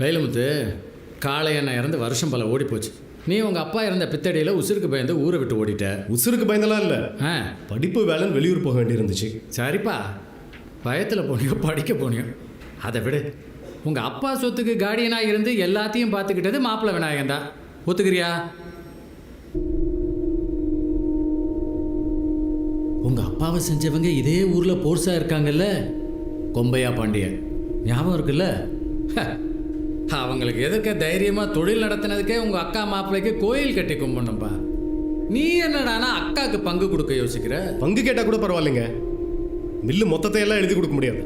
வேலுமுத்து, காளையண்ணன் இறந்து வருஷம் பல ஓடி போச்சு. நீ உங்கள் அப்பா இறந்த பித்தடியில் உசுருக்கு பயந்து ஊரை விட்டு ஓடிட்ட. உசுருக்கு பயந்தெல்லாம் இல்லை, ஆ படிப்பு வேலைன்னு வெளியூர் போக வேண்டியிருந்துச்சு. சரிப்பா, பயத்தில் போனியோ படிக்க போனியோ அதை விடு. உங்கள் அப்பா சொத்துக்கு கார்டியனாக இருந்து எல்லாத்தையும் பார்த்துக்கிட்டது மாப்பிள்ளை விநாயகன் தான். ஒத்துக்கிறியா? உங்கள் அப்பாவை செஞ்சவங்க இதே ஊரில் போர்ஸாக இருக்காங்கல்ல, கொம்பையா பாண்டியன் ஞாபகம் இருக்குல்ல? அவங்களுக்கு எதுக்க தைரியமாக தொழில் நடத்தினதுக்கே உங்கள் அக்கா மாப்பிள்ளைக்கு கோயில் கட்டி கும்பிடணும்பா. நீ என்னடானா அக்காவுக்கு பங்கு கொடுக்க யோசிக்கிற? பங்கு கேட்டால் கூட பரவாயில்லைங்க, மில்லு மொத்தத்தை எல்லாம் எழுதி கொடுக்க முடியாது.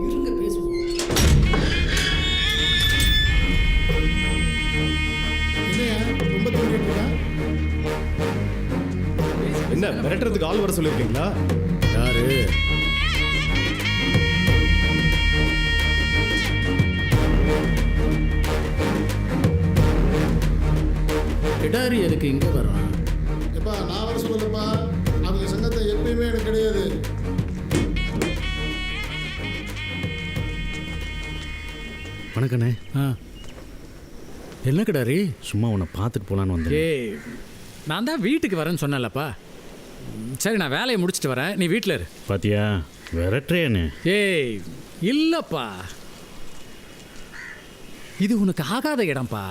இருங்க பேசுவோம். என்ன மிரட்டுறதுக்கு ஆள் வர சொல்லியிருக்கீங்களா? யாரு? கிடாரி எதுக்கு இங்கே வர்றான்? எப்பா நான் வர சொல்லலப்பா, அவங்க சங்கத்தை எப்பயுமே எனக்கு கிடையாது. வணக்கண்ணே. என்ன கிடாரி? சும்மா உன்னை பார்த்துட்டு போகலான்னு வந்தேன். ஏய், நான் தான் வீட்டுக்கு வரேன்னு சொன்னேன்லப்பா. சரி, நான் வேலையை முடிச்சுட்டு வரேன், நீ வீட்டில் இரு. பாத்தியா விரட்டுறேன்னு? ஏய் இல்லைப்பா, இது உனக்கு ஆகாத இடம்ப்பா.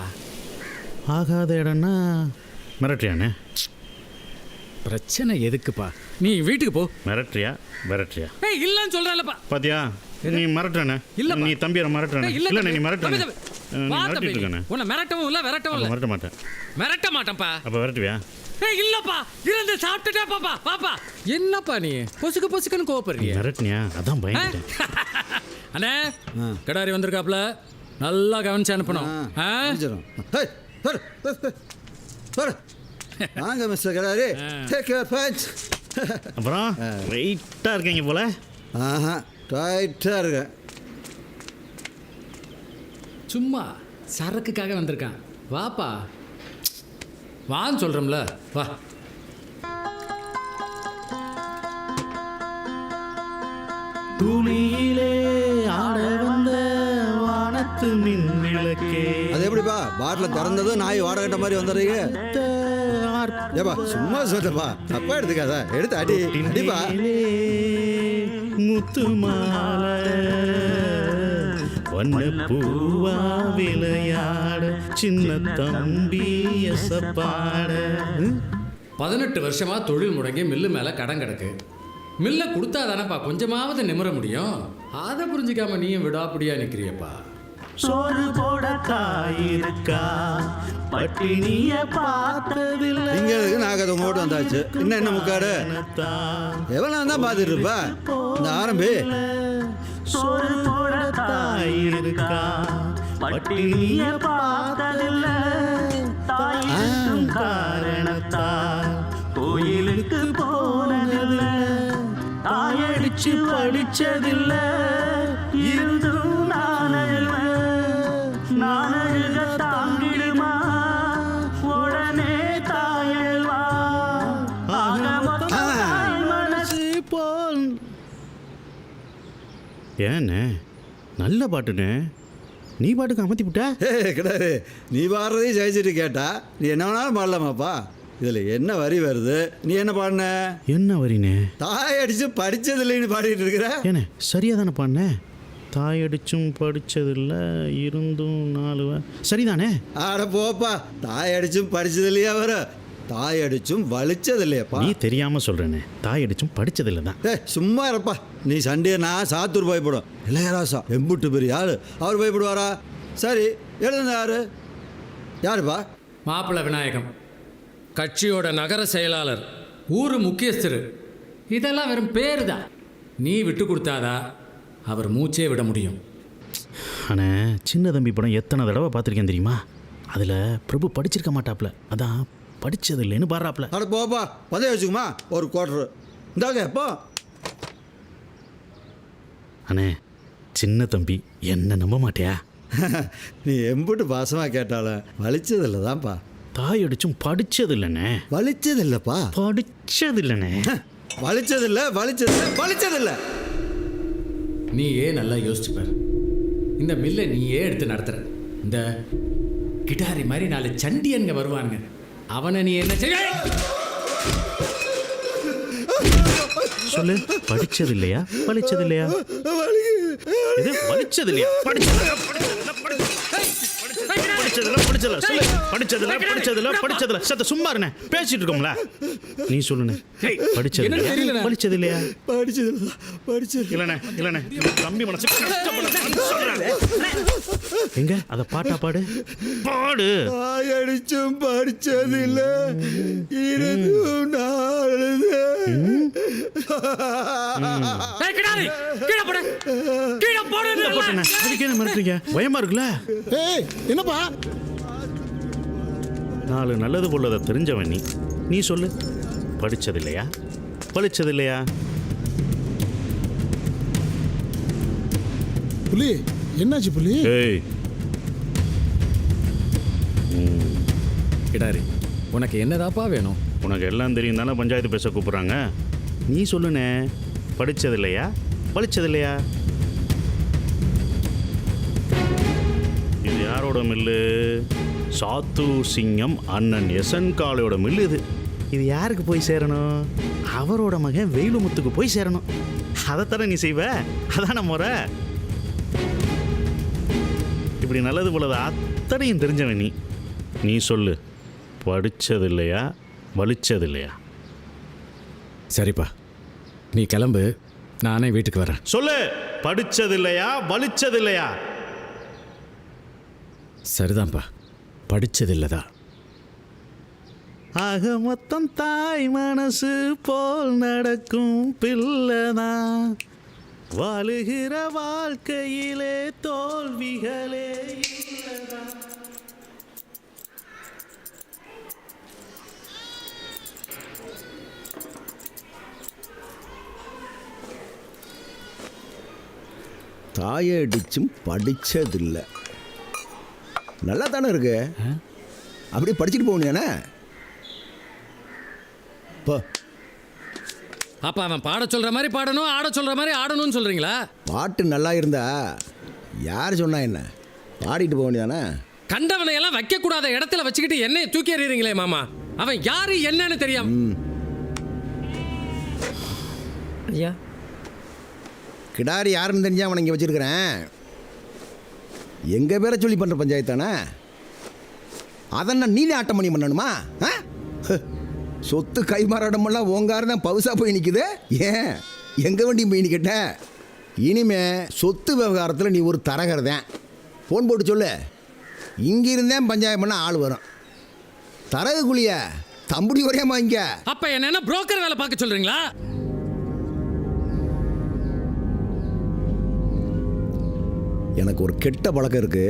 ஆகாத இடம்னா மிரட்டுறியாண்ணே? பிரச்சனை எதுக்குப்பா, நீ வீட்டுக்கு போ. மிரட்டுறியா விரட்டுறியா? ஏய் இல்லைன்னு சொல்கிறேன்லப்பா. பாத்தியா நீ மிரட்டுறேண்ணே. இல்லப்பா. நீ தம்பியை மிரட்டுறேண்ணே. இல்லை நீ மிரட்டுறேண்ணே. நீ வா மிரட்டிட்டு தம்பி, இருக்கண்ணே. உன்னை மிரட்டவும் இல்லை விரட்டவும் இல்லை. மிரட்ட மாட்டேன். மிரட்ட மாட்டேன்ப்பா. அப்போ விரட்டுவியா? ஏய் இல்லப்பா, இருந்து சாப்பிட்டுட்டே பாப்பா பாப்பா. என்னப்பா நீ பொசுக்கு பொசுக்குன்னு கோவப்படுறீங்க? மிரட்டினியா? அதான் பயந்துட்டேன். அண்ணே, கிடாரி வந்திருக்காப்ல, நல்லா கவனிச்சு அனுப்பணும். வாங்க mister Kidari, take your punch. அப்புறம் வெயிட்டாக இருக்கீங்க போல. ஆஹா, டைட்டாக இருக்கேன். சும்மா சரக்குக்காக வந்திருக்கான். வாப்பா, வான்னு சொல்கிறோம்ல, வா. துளியிலே ஆட வந்த வானத்து மின் விளக்கே. அது எப்படிப்பா பாட்டில் திறந்ததும் நாய் வாடகட்ட மாதிரி வந்துடுறீங்க? ஏப்பா சும்மா சொல்றப்பா, தப்பா எடுத்துக்காத, எடுத்து அடி அடிப்பா. முத்து மாலை வண்ண பூவா விளையாட சின்ன தம்பி எசப்பாட. 18 வருஷமாக தொழில் முடங்கி மில்லு மேலே கடன் கிடக்கு. மில்லை கொடுத்தா தானேப்பா கொஞ்சமாவது நிமிர முடியும். அதை புரிஞ்சிக்காம நீயும் விடாப்படியா நிற்கிறியப்பா. சோறு போட தாயிருக்கா பட்டினிய பார்த்ததில்லை. இங்க இருக்கு நாகத்தை ஓட்டு வந்தாச்சு, இன்னும் என்ன முக்காடு எவ்வளோ தான் பார்த்துட்டு இருப்பா. இந்த ஆரம்பி சோறு போட தாயிருக்கா பட்டினிய பார்த்ததில்லை. தாயின் காரணத்தால் கோயிலுக்கு போனதில்லை. தாயடிச்சு படிச்சதில்லை. இருந்தும் நானழுக தாங்கிடுமா உடனே தாயல்வா மனசு போல். ஏண்ணே நல்ல பாட்டுண்ணே, நீ பாட்டுக்கு அமர்த்தி விட்ட. கிடாரு, நீ பாடுறதையும் ஜெயிச்சுட்டு கேட்டா நீ என்ன வேணாலும் பாடலாமாப்பா. இதில் என்ன வரி வருது, நீ என்ன பாடின? என்ன வரினே? தாய் அடிச்சு படிச்சது இல்லைன்னு பாடிட்டு இருக்கிற. ஏண்ணே சரியா தானே பாடினேன்? தாயடிச்சும் படித்ததில்லை இருந்தும் 4 சரிதானே? ஆட போப்பா, தாய் அடிச்சும் படிச்சது இல்லையா வரும், தாய் அடிச்சும் வலிச்சது இல்லையாப்பா. நீ தெரியாமல் சொல்கிறேனே, தாயடிச்சும் படித்ததில்லை தான். சும்மா இருப்பா நீ. சண்டே நான் சாத்தூர் பயப்படும், இளையராசா எம்புட்டு பெரிய ஆள், அவர் பயப்படுவாரா? சரி எழுதுங்க, யாருப்பா? மாப்பிள்ளை விநாயகம், கட்சியோட நகர செயலாளர், ஊர் முக்கியஸ்தர். இதெல்லாம் வெறும் பேரு தான். நீ விட்டு கொடுத்தாதா அவர் மூச்சே விட முடியும். ஆனால் சின்ன தம்பி படம் எத்தனை தடவை பார்த்துருக்கேன் தெரியுமா? அதில் பிரபு படிச்சிருக்க மாட்டாப்ல, அதான் படித்தது இல்லைன்னு பாடுறாப்ல. அட போப்பா, பதவி வச்சுக்குமா ஒரு குவார்ட்ரு இந்தாங்க எப்போ. அண்ணே சின்ன தம்பி என்ன நம்ப மாட்டியா? நீ எம்புட்டு பாசமாக கேட்டாலும் வலிச்சதில்லை தான்ப்பா. தாயடிச்சும் படித்தது இல்லைண்ணே. வலிச்சது இல்லைப்பா, படித்தது இல்லைண்ணே. வலிச்சதில்லை வலிச்சதில்லை வலிச்சதில்லை. நீயே நல்லா யோசிச்சு பாரு. இந்த மில்லை நீயே எடுத்து நடத்துற. இந்த கிடாரி மாதிரி 4 சண்டியன்க வருவானுங்க. அவனை நீ என்ன செய்ய? சொல்லு, படிச்சது இல்லையா வலிச்சது இல்லையா? இது வலிச்சது இல்லையா படிச்சதுல சத்த சும்மா இருண்ணே, பேசிட்டு இருக்கோம்ல. நீ சொல்லுண்ணே, படிச்சது இல்லையா வலிச்சது இல்லையா? இல்லண்ணே தம்பி மனசு எங்க அத பாட்டா பாடு பாடு. அடிச்சும் படிச்சதில்ல இருந்தும் நாளுது. பயமா இருக்குல்ல? ஏய் என்னப்பா? 4 நல்லது போலதை தெரிஞ்சவன் நீ சொல்லு, படிச்சது இல்லையா வலிச்சது இல்லையா? புலி என்னாச்சு புலி? ஏய் கிடாரி, உனக்கு என்னதாப்பா வேணும்? உனக்கு எல்லாம் தெரியும் தானே பஞ்சாயத்து பேச கூப்பிட்றாங்க. நீ சொல்லுண்ணே, படிச்சது இல்லையா வலிச்சது இல்லையா? இது யாரோட மில்லு? சாத்தூர் சிங்கம் அண்ணன் எசன் காளையோட மில்லு இது. இது யாருக்கு போய் சேரணும்? அவரோட மகன் வெயிலுமுத்துக்கு போய் சேரணும். அதைத்தானே நீ செய்வ? அதான முறை. இப்படி நல்லது போலது அத்தனையும் தெரிஞ்சவன் நீ சொல்லு, படிச்சது இல்லையா வலிச்சது இல்லையா? சரிப்பா, நீ கிளம்பு, நானே வீட்டுக்கு வரேன். சொல்லு, படிச்சது இல்லையா வலிச்சது இல்லையா? சரிதான்ப்பா, படிச்சதில்லதா. ஆக மொத்தம் தாய் மனசு போல் நடக்கும் பிள்ளைதான், வாழுகிற வாழ்க்கையிலே தோல்விகளே இல்லைதான். தாயடிச்சும் படிச்சதில்லை. நல்லா தானே இருக்கு. அப்படியே படிச்சுட்டு போகணுயானே. அப்ப அவன் பாட சொல்ற மாதிரி பாடணும், ஆட சொல்ற மாதிரி ஆடணும்னு சொல்றீங்களா? பாட்டு நல்லா இருந்தா யார் சொன்னா என்ன, பாடிட்டு போக வேண்டியதானே. கண்டவனை எல்லாம் வைக்க கூடாத இடத்துல வச்சுக்கிட்டு என்னைய தூக்கி எறியறீங்களே மாமா. அவன் யாரு என்னன்னு தெரியாம. ஐயா, கிடாரி யாருன்னு தெரிஞ்சா அவனை இங்கே வச்சிருக்கிறேன். எங்கள் பேரை சொல்லி பண்ணுற பஞ்சாயத்தானே. அதென்ன நீ ஆட்டம் பண்ணி பண்ணணுமா? சொத்து கைமாறாடமெல்லாம் ஓங்கார தான் பவுசா போய் நிற்குது. ஏன் எங்கே வண்டி போய் நிற்கிட்ட? இனிமே சொத்து விவகாரத்தில் நீ ஒரு தரகர்தான். ஃபோன் போட்டு சொல்லு, இங்கே இருந்தேன் பஞ்சாயத்து பண்ண ஆள் வரும். தரகு குழிய தம்புடி வரையாமா இங்கே. அப்ப என்ன புரோக்கர் வேலை பார்க்க சொல்றீங்களா? எனக்கு ஒரு கெட்ட பழக்கம் இருக்கு.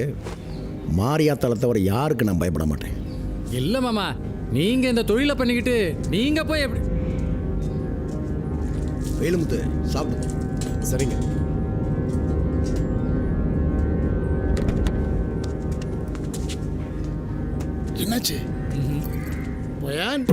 மாரியாத்தாளை தவிர யாருக்கு நான் பயப்பட மாட்டேன். இல்ல மாமா, நீங்க இந்த தொழிலை பண்ணிக்கிட்டு நீங்க போய் எப்படி? வேலுமுத்து சாப்பிட்டு. சரிங்க. என்னாச்சு? போயான்